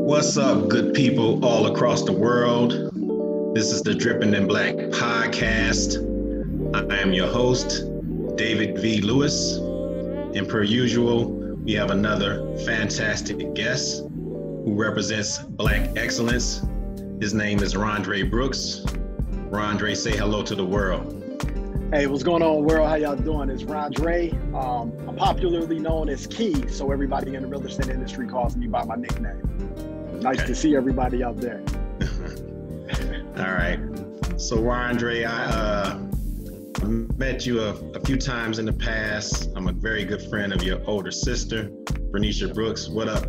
What's up, good people all across the world? This is the Drippin' in Black podcast. I am your host, David V. Lewis. And per usual, we have another fantastic guest who represents Black excellence. His name is Rondré Brooks. Rondré, say hello to the world. Hey, what's going on, world? How y'all doing? It's Rondré. I'm popularly known as Key, so everybody in the real estate industry calls me by my nickname. Nice to see everybody out there. All right. So, Rondré, I met you a few times in the past. I'm a very good friend of your older sister, Bernicia Brooks. What up,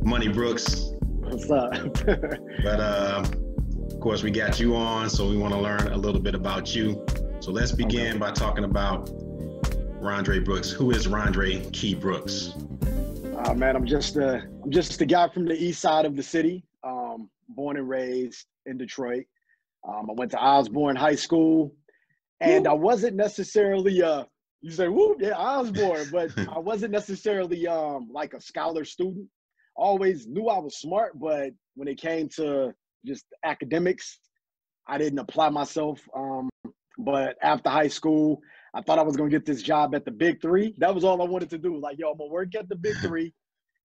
Money Brooks? What's up? But of course, we got you on, so we want to learn a little bit about you. So let's begin by talking about Rondré Brooks. Who is Rondré Key Brooks? Man, I'm just a guy from the east side of the city, born and raised in Detroit. I went to Osborne High School, and I wasn't necessarily you say, whoop, yeah, Osborne, but I wasn't necessarily like a scholar student. Always knew I was smart, but when it came to just academics, I didn't apply myself. But after high school, I thought I was going to get this job at the Big Three. That was all I wanted to do. Like, yo, I'm going to work at the Big Three,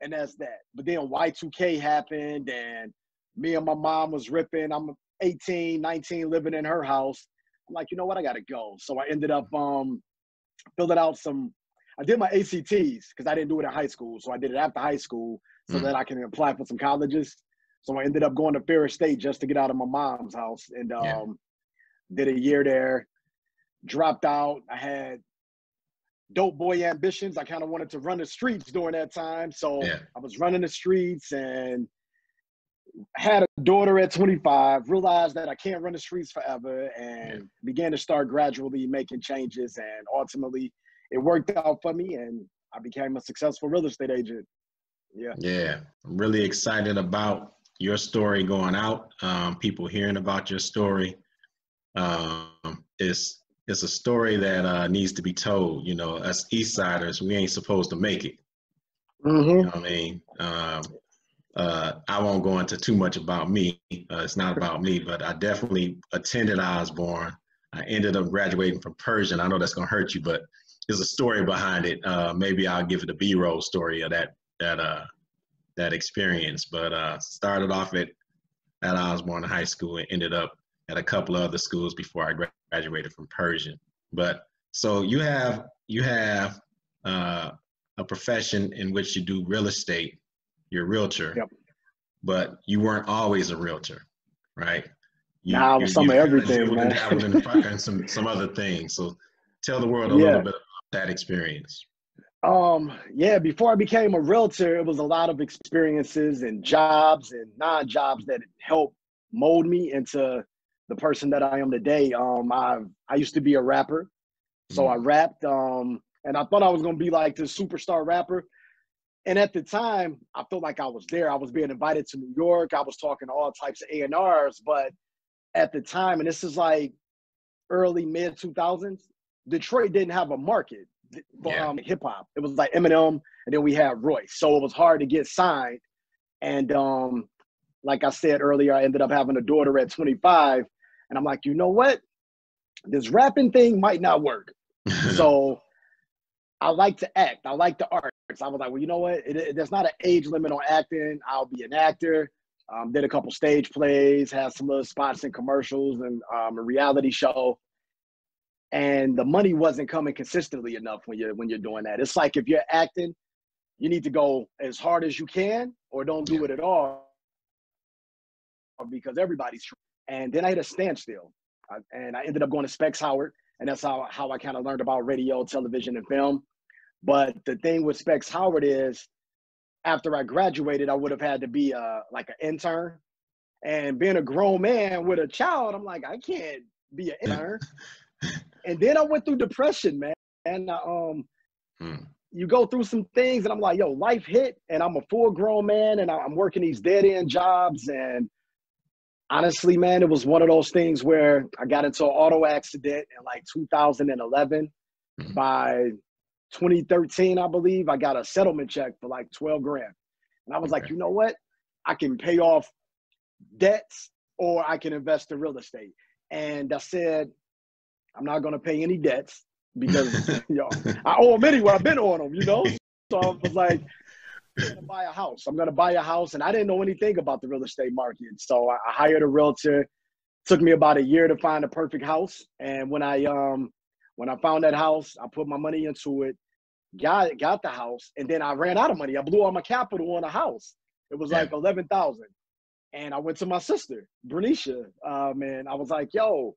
and that's that. But then Y2K happened, and me and my mom was ripping. I'm 18, 19, living in her house. I'm like, you know what? I got to go. So I ended up filling out I did my ACTs because I didn't do it in high school. So I did it after high school so that I can apply for some colleges. So I ended up going to Ferris State just to get out of my mom's house, and did a year there, dropped out. I had dope boy ambitions. I kind of wanted to run the streets during that time. So I was running the streets and had a daughter at 25, realized that I can't run the streets forever, and began to start gradually making changes. And ultimately it worked out for me, and I became a successful real estate agent. Yeah. I'm really excited about your story going out. People hearing about your story. It's a story that needs to be told. You know, us East Siders, we ain't supposed to make it. You know what I mean? I won't go into too much about me. It's not about me, but I definitely attended Osborne. I ended up graduating from Persian. I know that's gonna hurt you, but there's a story behind it. Maybe I'll give it a B-roll story of that experience. But started off at Osborne High School and ended up at a couple of other schools before I graduated from Persian. But so you have a profession in which you do real estate. You're a realtor, but you weren't always a realtor, right? I was some of everything, man. And some other things. So tell the world a little bit about that experience. Before I became a realtor, it was a lot of experiences and jobs and non-jobs that helped mold me into the person that I am today. I used to be a rapper, so I rapped, and I thought I was gonna be like this superstar rapper. And at the time, I felt like I was there. I was being invited to New York. I was talking to all types of A&Rs, but at the time, and this is like early mid 2000s, Detroit didn't have a market for hip hop. It was like Eminem, and then we had Royce, so it was hard to get signed. And like I said earlier, I ended up having a daughter at 25. And I'm like, you know what? This rapping thing might not work. So I like to act. I like the arts. I was like, well, you know what? There's not an age limit on acting. I'll be an actor. Did a couple stage plays, had some little spots in commercials and a reality show. And the money wasn't coming consistently enough when you're doing that. It's like if you're acting, you need to go as hard as you can or don't do it at all, because everybody's. And then I hit a standstill, and I ended up going to Specs Howard, and that's how I kind of learned about radio, television, and film. But the thing with Specs Howard is, after I graduated, I would have had to be like an intern. And being a grown man with a child, I'm like, I can't be an intern. And then I went through depression, man. And you go through some things, and I'm like, yo, life hit, and I'm a full grown man, and I'm working these dead end jobs, and honestly, man, it was one of those things where I got into an auto accident in like 2011 by 2013, I believe, I got a settlement check for like 12 grand. And I was like, you know what? I can pay off debts or I can invest in real estate. And I said, I'm not going to pay any debts because I owe them anyway. I've been owing them. So I was like, I'm going to buy a house. I'm going to buy a house. And I didn't know anything about the real estate market. So I hired a realtor. Took me about a year to find the perfect house. And when I found that house, I put my money into it, got the house, and then I ran out of money. I blew all my capital on a house. It was like 11,000. And I went to my sister, Bernicia, and I was like, yo,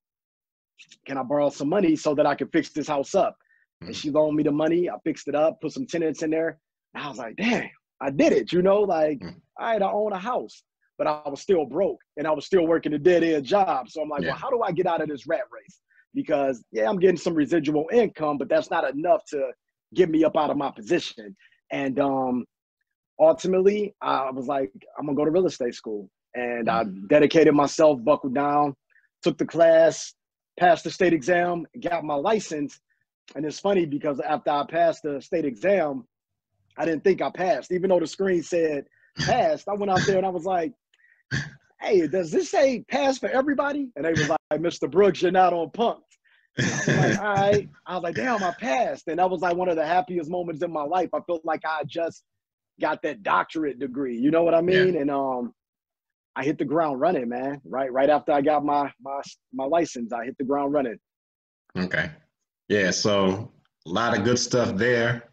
can I borrow some money so that I can fix this house up? And she loaned me the money. I fixed it up, put some tenants in there. And I was like, damn, I did it, all right, I own a house. But I was still broke, and I was still working a dead-end job. So I'm like, well, how do I get out of this rat race? Because, I'm getting some residual income, but that's not enough to get me up out of my position. And ultimately, I was like, I'm going to go to real estate school. And I dedicated myself, buckled down, took the class, passed the state exam, got my license. And it's funny because after I passed the state exam, I didn't think I passed. Even though the screen said passed, I went out there and I was like, hey, does this say pass for everybody? And they was like, Mr. Brooks, you're not on punked. I was like, all right. I was like, damn, I passed. And that was like one of the happiest moments in my life. I felt like I just got that doctorate degree. You know what I mean? And I hit the ground running, man. Right after I got my license, I hit the ground running. Okay. Yeah, so a lot of good stuff there.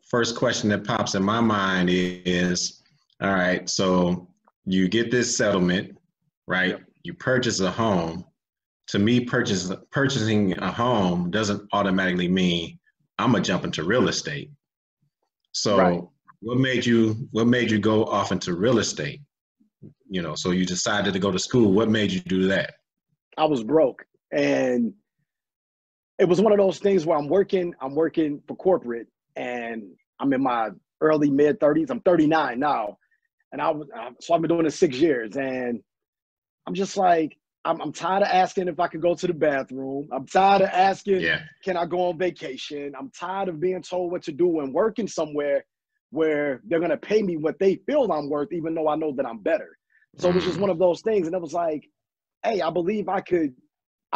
First question that pops in my mind is, all right, so you get this settlement, right? Yep. You purchase a home. To me, purchasing a home doesn't automatically mean I'm gonna jump into real estate. So what made you go off into real estate? So you decided to go to school. What made you do that? I was broke, and it was one of those things where I'm working for corporate, and I'm in my early mid 30s. I'm 39 now. And so I've been doing this 6 years, and I'm just like, I'm tired of asking if I could go to the bathroom. I'm tired of asking, can I go on vacation? I'm tired of being told what to do and working somewhere where they're going to pay me what they feel I'm worth, even though I know that I'm better. So it was just one of those things. And it was like, hey, I believe I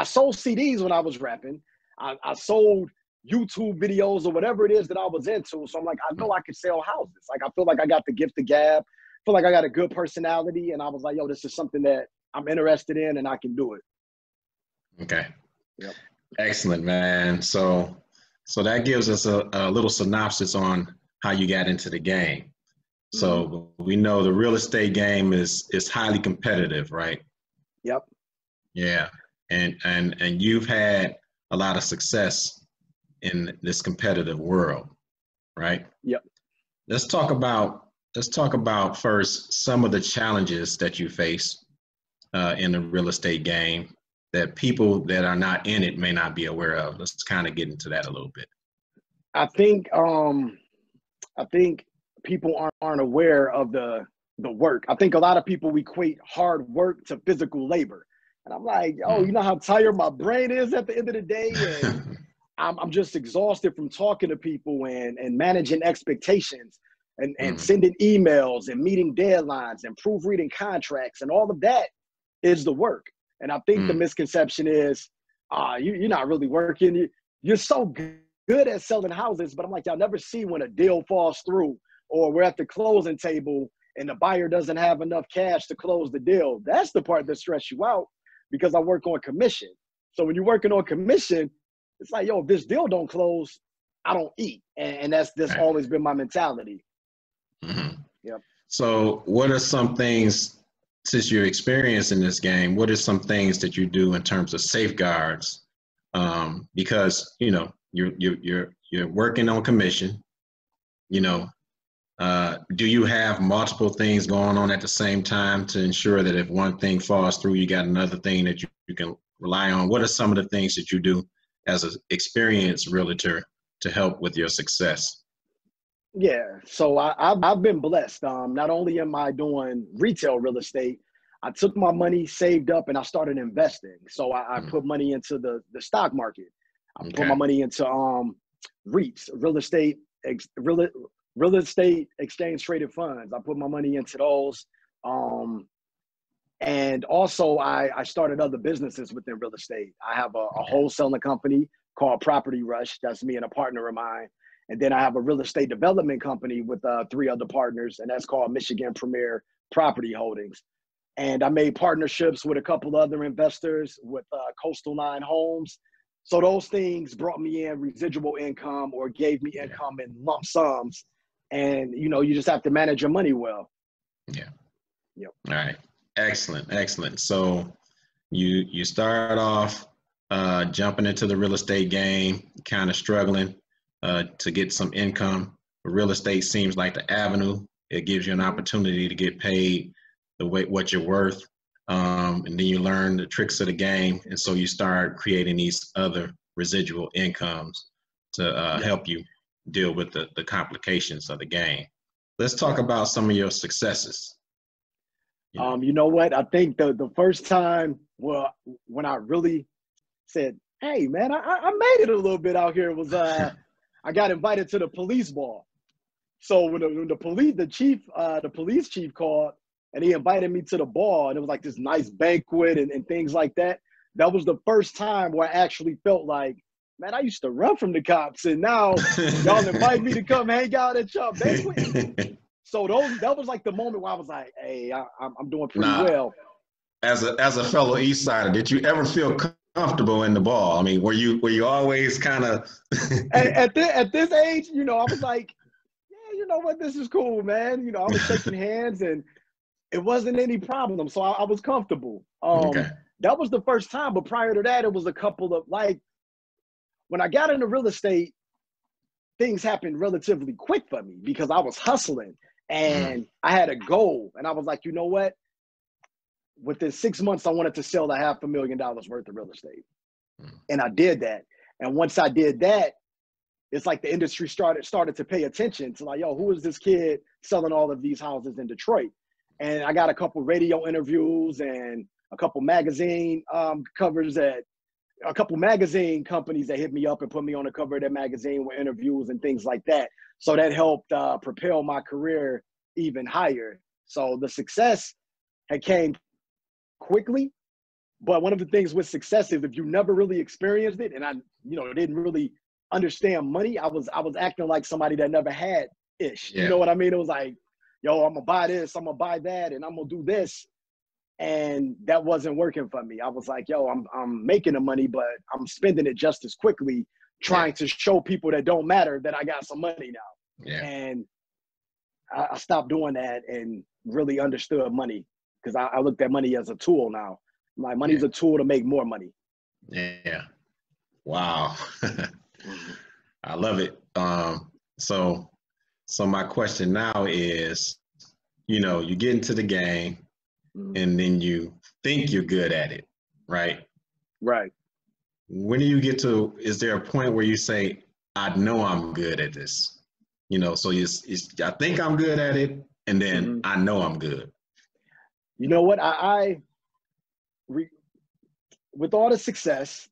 sold CDs when I was rapping. I sold YouTube videos or whatever it is that I was into. So I'm like, I know I could sell houses. Like, I feel like I got the gift of gab. I feel like I got a good personality. And I was like, yo, this is something that I'm interested in and I can do it. Okay. Yep. Excellent, man. So that gives us a little synopsis on how you got into the game. So we know the real estate game is highly competitive, right? Yep. Yeah. And you've had a lot of success in this competitive world, right? Yep. Let's talk about first some of the challenges that you face in the real estate game that people that are not in it may not be aware of. Let's kind of get into that a little bit. I think people aren't aware of the work. I think a lot of people equate hard work to physical labor. And I'm like, you know how tired my brain is at the end of the day? And I'm just exhausted from talking to people and managing expectations and sending emails and meeting deadlines and proofreading contracts, and all of that is the work. And I think the misconception is, you're not really working. You're so good at selling houses, but I'm like, y'all never see when a deal falls through, or we're at the closing table and the buyer doesn't have enough cash to close the deal. That's the part that stresses you out, because I work on commission. So when you're working on commission, it's like, yo, if this deal don't close, I don't eat. And that's always been my mentality. Yep. So what are some things, since you're experienced in this game, what are some things that you do in terms of safeguards? Because, you're working on commission, do you have multiple things going on at the same time to ensure that if one thing falls through, you got another thing that you can rely on? What are some of the things that you do as an experienced realtor to help with your success? Yeah, so I've been blessed. Not only am I doing retail real estate, I took my money, saved up, and I started investing. So I put money into the stock market. I put my money into REITs, real estate exchange traded funds. I put my money into those. And also I started other businesses within real estate. I have a wholesaling company called Property Rush. That's me and a partner of mine. And then I have a real estate development company with 3 other partners, and that's called Michigan Premier Property Holdings. And I made partnerships with a couple other investors with Coastal 9 Homes. So those things brought me in residual income or gave me income in lump sums. And, you know, you just have to manage your money well. Yeah. Yep. All right. Excellent. Excellent. So you start off jumping into the real estate game, kind of struggling to get some income. Real estate seems like the avenue. It gives you an opportunity to get paid the way what you're worth. And then you learn the tricks of the game. And so you start creating these other residual incomes to help you deal with the complications of the game. Let's talk about some of your successes. You know what? I think the first time, well, when I really said, hey, man, I made it a little bit out here was I got invited to the police ball. So when the police chief called and he invited me to the ball, and it was like this nice banquet and things like that. That was the first time where I actually felt like, man, I used to run from the cops, and now y'all invite me to come hang out at y'all banquet. So that was like the moment where I was like, hey, I'm doing pretty well. As a fellow East Sider, did you ever feel comfortable in the ball? I mean, were you always kind of at this age, you know, I was like, yeah, you know what, this is cool, man. You know, I was shaking hands and it wasn't any problem. So I was comfortable. That was the first time, but prior to that, it was a couple of, like, when I got into real estate, things happened relatively quick for me because I was hustling and I had a goal. And I was like, you know what? Within 6 months, I wanted to sell the $500,000 worth of real estate. And I did that. And once I did that, it's like the industry started to pay attention to, like, yo, who is this kid selling all of these houses in Detroit? And I got a couple radio interviews and a couple magazine covers at a couple magazine companies that hit me up and put me on the cover of their magazine with interviews and things like that. So that helped propel my career even higher. So the success had came quickly. But one of the things with success is if you never really experienced it, and I, you know, didn't really understand money, I was acting like somebody that never had ish. You know what I mean? It was like, yo, I'm gonna buy this, I'm gonna buy that, and I'm gonna do this. And that wasn't working for me. I was like, yo, I'm making the money, but I'm spending it just as quickly, trying to show people that don't matter that I got some money now. And I stopped doing that and really understood money because I looked at money as a tool now. My money's a tool to make more money. Yeah. Wow. I love it. So my question now is, you know, you get into the game and then you think you're good at it, right? Right. When do you get to, is there a point where you say, I know I'm good at this? You know, so I think I'm good at it, and then I know I'm good. You know what? With all the success,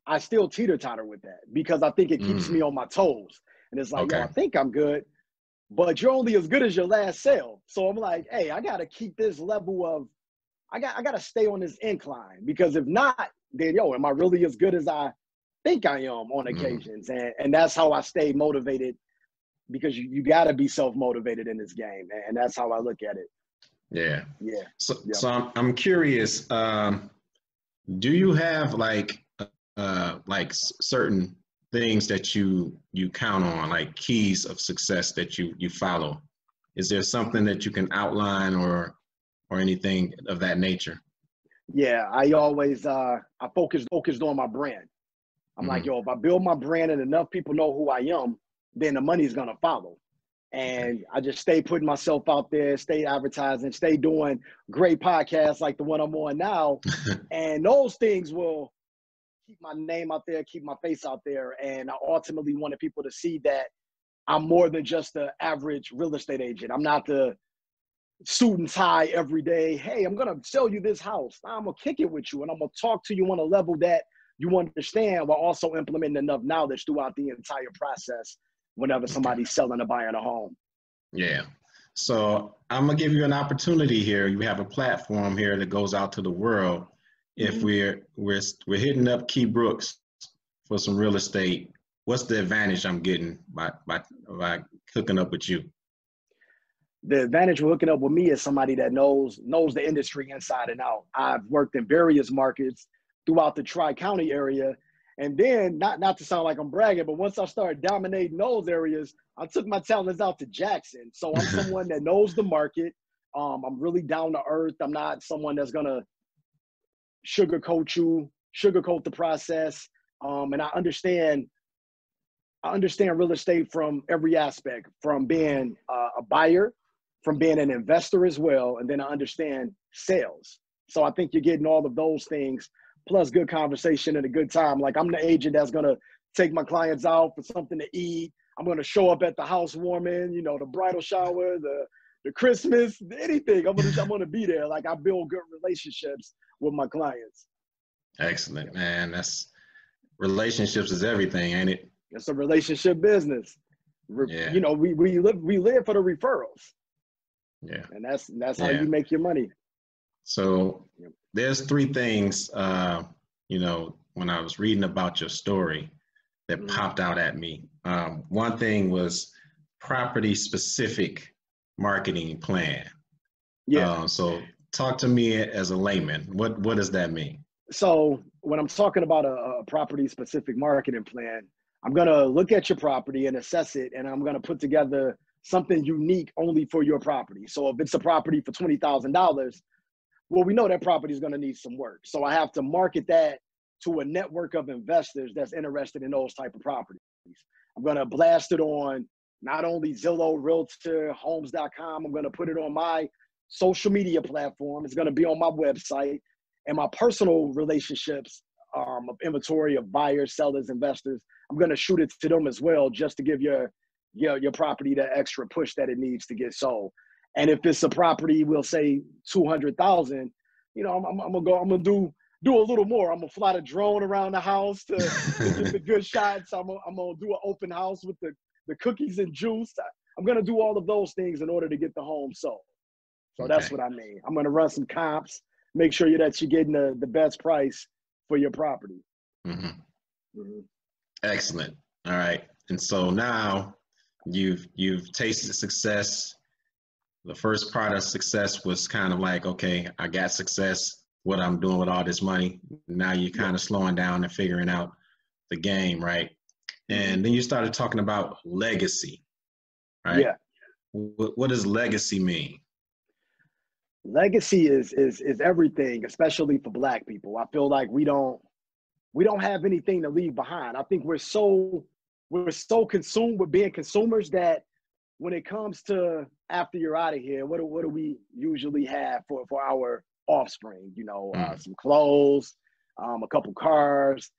I still teeter-totter with that because I think it keeps me on my toes. And it's like, yo, I think I'm good, but you're only as good as your last sale. So I'm like, hey, I got to keep this level of, I got to stay on this incline, because if not, then, yo, am I really as good as I think I am on occasions? And that's how I stay motivated, because you got to be self-motivated in this game. And that's how I look at it. Yeah. So I'm curious, do you have like certain things that you count on, like keys of success that you follow? Is there something that you can outline or anything of that nature? Yeah, I always I focused on my brand. I'm like, yo, if I build my brand and enough people know who I am, then the money's gonna follow. And I just stay putting myself out there, stay advertising, stay doing great podcasts like the one I'm on now. And those things will keep my name out there, keep my face out there. And I ultimately wanted people to see that I'm more than just the average real estate agent. I'm not the suit and tie every day. Hey, I'm going to sell you this house. I'm going to kick it with you, and I'm going to talk to you on a level that you understand while also implementing enough knowledge throughout the entire process whenever somebody's selling or buying a home. Yeah. So I'm gonna give you an opportunity here. You have a platform here that goes out to the world. If we're hitting up Key Brooks for some real estate, what's the advantage I'm getting by hooking up with you? The advantage of hooking up with me is somebody that knows the industry inside and out. I've worked in various markets throughout the Tri-County area. And then, not to sound like I'm bragging, but once I started dominating those areas, I took my talents out to Jackson. So I'm someone that knows the market. I'm really down to earth. I'm not someone that's going to sugarcoat the process. And I understand real estate from every aspect, from being a buyer, from being an investor as well, and then I understand sales. So I think you're getting all of those things, plus good conversation and a good time. Like, I'm the agent that's gonna take my clients out for something to eat. I'm gonna show up at the housewarming, the bridal shower, the Christmas, anything. I'm gonna be there. Like, I build good relationships with my clients. Excellent, man. That's relationships is everything, ain't it? It's a relationship business. Yeah. We live for the referrals. Yeah. And that's how you make your money. So there's three things, when I was reading about your story that popped out at me. One thing was property specific marketing plan. Yeah. So talk to me as a layman. What does that mean? So when I'm talking about a property specific marketing plan, I'm going to look at your property and assess it, and I'm going to put together something unique only for your property. So if it's a property for $20,000, well, we know that property is going to need some work. So I have to market that to a network of investors that's interested in those type of properties. I'm going to blast it on not only Zillow, Realtor, Homes.com. I'm going to put it on my social media platform. It's going to be on my website, and my personal relationships of inventory of buyers, sellers, investors. I'm going to shoot it to them as well, just to give your property the extra push that it needs to get sold. And if it's a property, we'll say 200,000, I'm gonna do a little more. I'm gonna fly the drone around the house to get the good shots. I'm gonna do an open house with the cookies and juice. I'm gonna do all of those things in order to get the home sold. So that's what I mean. I'm gonna run some comps, make sure that you're getting the best price for your property. Excellent. All right. And so now you've tasted success. The first part of success was kind of like, okay, I got success, what I'm doing with all this money. Now you're kind of slowing down and figuring out the game, right? And then you started talking about legacy, right? Yeah. What does legacy mean? Legacy is everything, especially for Black people. I feel like we don't have anything to leave behind. I think we're so consumed with being consumers that when it comes to after you're out of here, what do we usually have for our offspring? Some clothes, a couple cars,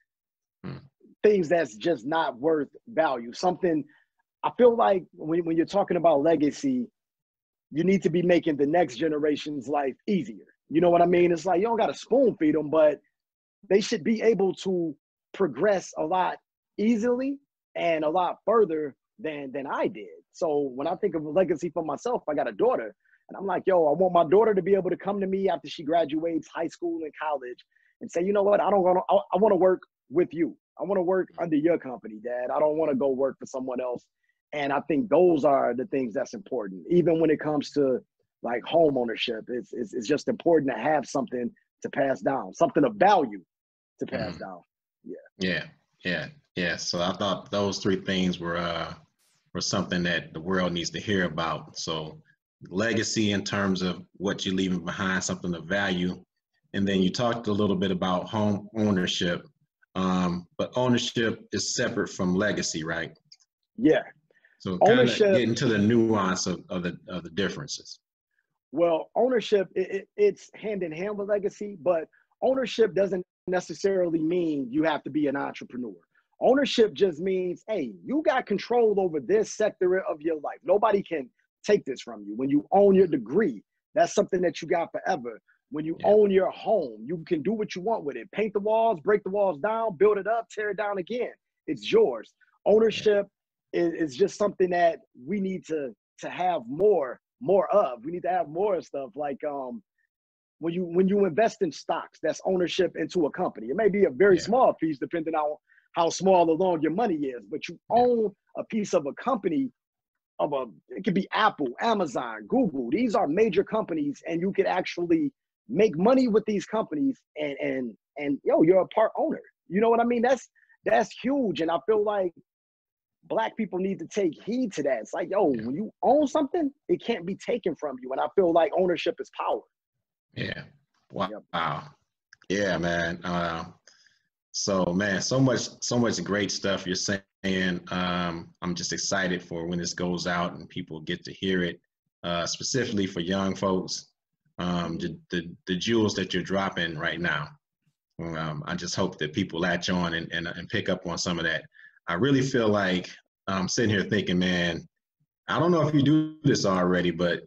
things that's just not worth value. Something, I feel like when you're talking about legacy, you need to be making the next generation's life easier. You know what I mean? It's like, you don't got to spoon feed them, but they should be able to progress a lot easily and a lot further than I did. So when I think of a legacy for myself, I got a daughter, and I'm like, I want my daughter to be able to come to me after she graduates high school and college and say, you know what, I want to work with you. I want to work under your company, Dad. I don't want to go work for someone else. And I think those are the things that's important. Even when it comes to like home ownership, it's just important to have something to pass down, something of value to pass down. Yeah. So I thought those three things were something that the world needs to hear about. So legacy in terms of what you're leaving behind, something of value. And then you talked a little bit about home ownership, but ownership is separate from legacy, right? Yeah. So kind of get into the nuance of the differences. Well, ownership, it's hand in hand with legacy, but ownership doesn't necessarily mean you have to be an entrepreneur. Ownership just means, hey, you got control over this sector of your life. Nobody can take this from you. When you own your degree, that's something that you got forever. When you own your home, you can do what you want with it. Paint the walls, break the walls down, build it up, tear it down again. It's yours. Ownership is just something that we need to have more of. We need to have more stuff like when you invest in stocks, that's ownership into a company. It may be a very small piece depending on how small or long your money is, but you own a piece of a company. It could be Apple, Amazon, Google. These are major companies, and you could actually make money with these companies, and you're a part owner. You know what I mean? That's huge, and I feel like Black people need to take heed to that. It's like, when you own something, it can't be taken from you, and I feel like ownership is power. Yeah. Wow. Yeah, man. So man, so much great stuff you're saying. I'm just excited for when this goes out and people get to hear it, specifically for young folks. The jewels that you're dropping right now. I just hope that people latch on and pick up on some of that. I really feel like I'm sitting here thinking, man, I don't know if you do this already, but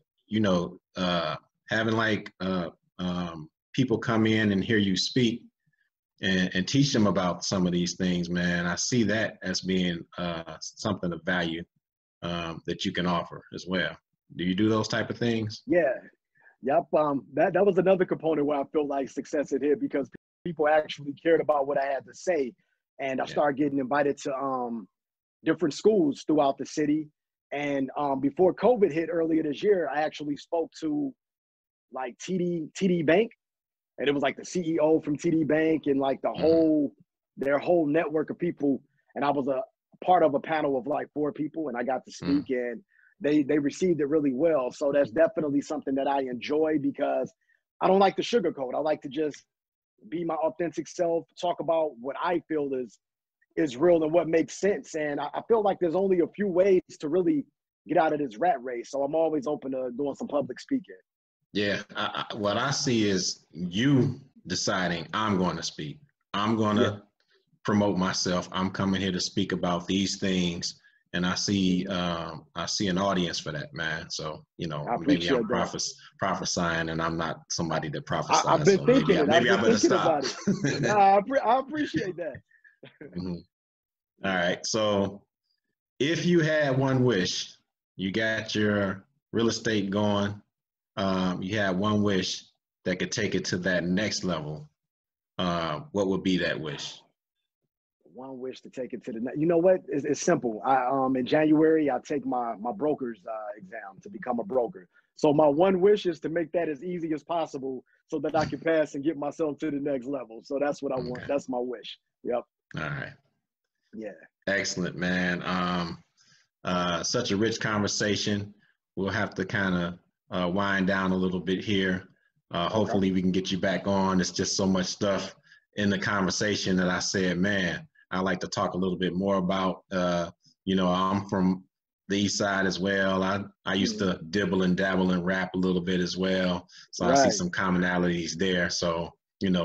having like people come in and hear you speak and teach them about some of these things, man, I see that as being something of value that you can offer as well. Do you do those type of things? Yeah. Yep. That was another component where I feel like success had hit, because people actually cared about what I had to say. And I started getting invited to different schools throughout the city. And before COVID hit earlier this year, I actually spoke to like TD Bank. And it was like the CEO from TD Bank and like their whole network of people. And I was a part of a panel of like 4 people, and I got to speak, and they received it really well. So that's definitely something that I enjoy, because I don't like to sugarcoat. I like to just be my authentic self, talk about what I feel is real and what makes sense. And I feel like there's only a few ways to really get out of this rat race. So I'm always open to doing some public speaking. Yeah, what I see is you deciding I'm going to speak. I'm going to promote myself. I'm coming here to speak about these things, and I see an audience for that, man. So maybe I'm prophesying, and I'm not somebody that prophesies. I've been thinking it. Maybe I better stop. About it. Nah, I appreciate that. All right. So, if you had one wish, you got your real estate going. You had one wish that could take it to that next level. What would be that wish? One wish to take it to the next. You know what? It's simple. In January, I take my broker's exam to become a broker. So my one wish is to make that as easy as possible so that I can pass and get myself to the next level. So that's what I want. That's my wish. Yep. All right. Yeah. Excellent, man. Such a rich conversation. We'll have to kind of wind down a little bit here. Hopefully we can get you back on. It's just so much stuff in the conversation that I said, man, I like to talk a little bit more about. I'm from the East Side as well. I used to dibble and dabble and rap a little bit as well. So I see some commonalities there. So,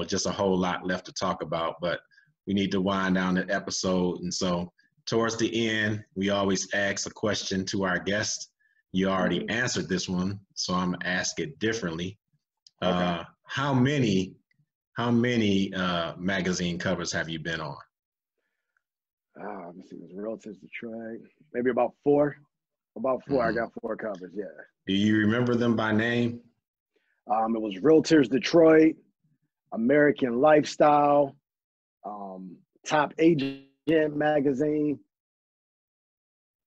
just a whole lot left to talk about, but we need to wind down the episode. And so towards the end, we always ask a question to our guest. You already answered this one, so I'm gonna ask it differently. How many magazine covers have you been on? Let me see. It was Realtors Detroit. Maybe about 4. About 4. I got 4 covers. Yeah. Do you remember them by name? It was Realtors Detroit, American Lifestyle, Top Agent magazine.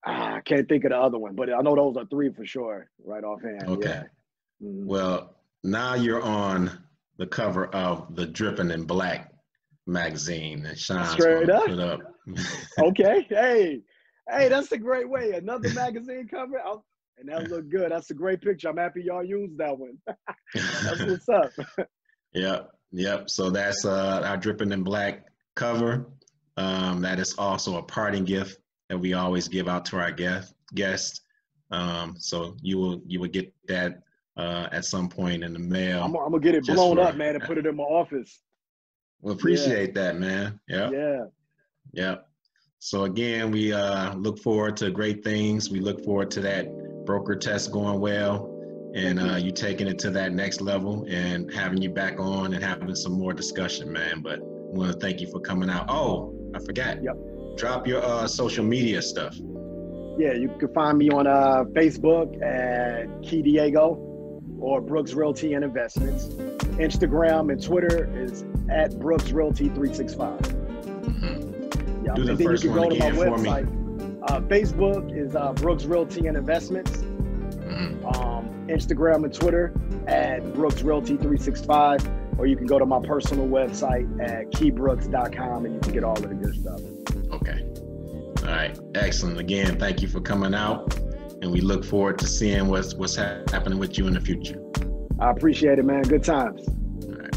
I can't think of the other one, but I know those are 3 for sure, right offhand. Okay. Yeah. Well, now you're on the cover of the Drippin' in Black magazine, and Sean's straight up. Put up. Okay. Hey, that's a great way. Another magazine cover. And that looked good. That's a great picture. I'm happy y'all used that one. That's what's up. Yep. So that's our Drippin' in Black cover. That is also a parting gift that we always give out to our guests. So you will get that at some point in the mail. I'm gonna get it blown up, man, and put it in my office. We appreciate that, man. Yeah. So again, we look forward to great things. We look forward to that broker test going well. and you taking it to that next level and having you back on and having some more discussion, man. But I want to thank you for coming out. Oh, I forgot. Yep. Drop your social media stuff. Yeah, you can find me on Facebook at Key Diego or Brooks Realty and Investments. Instagram and Twitter is at Brooks Realty 365. Mm-hmm. Yeah, Do the and then first you can one go to my again for website. me. Facebook is Brooks Realty and Investments. Mm-hmm. Instagram and Twitter at Brooks Realty 365, or you can go to my personal website at keybrooks.com and you can get all of the good stuff. Okay. All right. Excellent. Again, thank you for coming out, and we look forward to seeing what's happening with you in the future. I appreciate it, man. Good times. All right.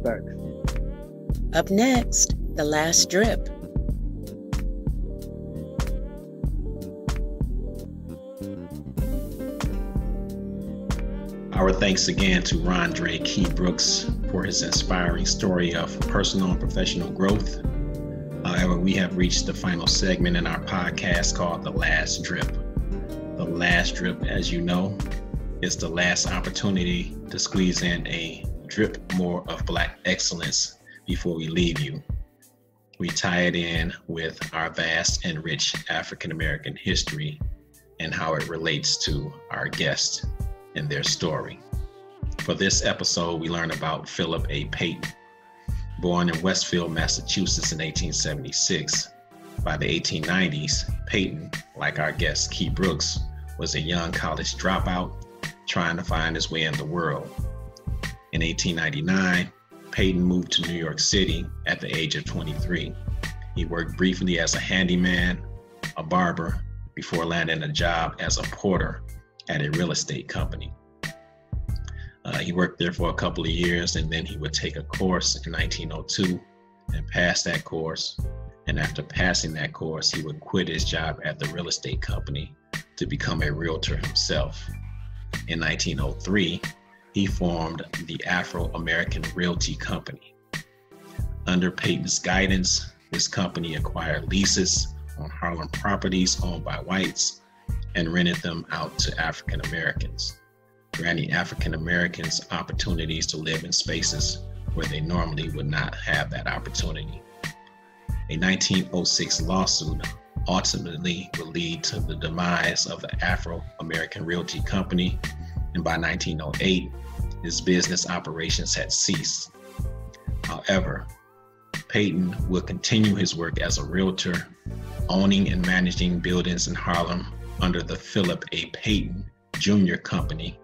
Thanks. Up next, The Last Drip. Our thanks again to Rondré Key Brooks for his inspiring story of personal and professional growth. However, we have reached the final segment in our podcast called The Last Drip. The last drip, as you know, is the last opportunity to squeeze in a drip more of Black excellence before we leave you. We tie it in with our vast and rich African-American history and how it relates to our guest and their story. For this episode, we learn about Philip A. Payton. Born in Westfield, Massachusetts in 1876, by the 1890s, Payton, like our guest Key Brooks, was a young college dropout trying to find his way in the world. In 1899, Payton moved to New York City at the age of 23. He worked briefly as a handyman, a barber, before landing a job as a porter at a real estate company. He worked there for a couple of years, and then he would take a course in 1902 and pass that course. And after passing that course, he would quit his job at the real estate company to become a realtor himself. In 1903, he formed the Afro-American Realty Company. Under Payton's guidance, this company acquired leases on Harlem properties owned by whites and rented them out to African Americans, granting African Americans opportunities to live in spaces where they normally would not have that opportunity. A 1906 lawsuit ultimately would lead to the demise of the Afro-American Realty Company, and by 1908, his business operations had ceased. However, Payton would continue his work as a realtor, owning and managing buildings in Harlem under the Philip A. Payton Jr. Company,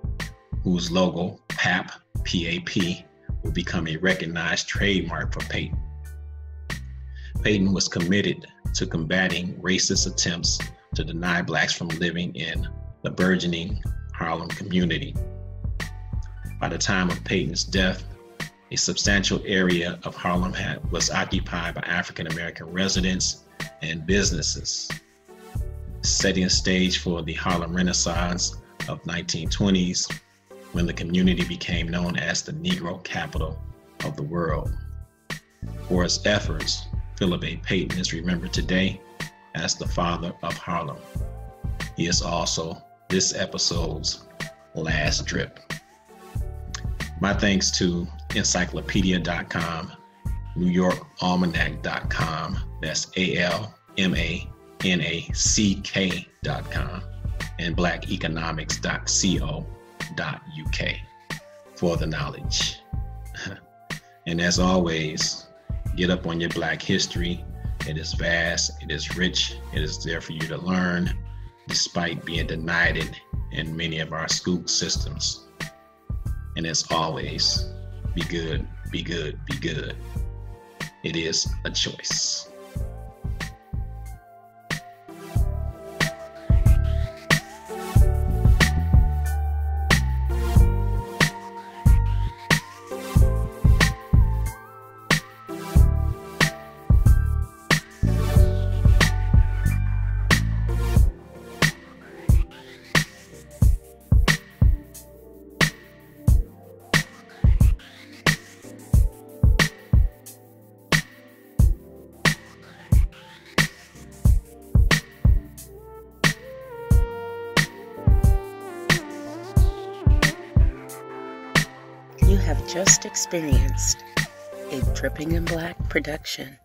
whose logo, PAP, P-A-P, would become a recognized trademark for Payton. Payton was committed to combating racist attempts to deny Blacks from living in the burgeoning Harlem community. By the time of Payton's death, a substantial area of Harlem was occupied by African American residents and businesses, setting a stage for the Harlem Renaissance of 1920s, when the community became known as the Negro capital of the world. For his efforts, Philip A. Payton is remembered today as the father of Harlem. He is also this episode's last drip. My thanks to encyclopedia.com, NewYorkAlmanac.com, that's ALMANACK.com, and blackeconomics.co.uk for the knowledge. And as always, get up on your Black history. It is vast, it is rich, it is there for you to learn, despite being denied it in many of our school systems. And as always, be good, be good, be good. It is a choice. just experienced a Dripping in Black production.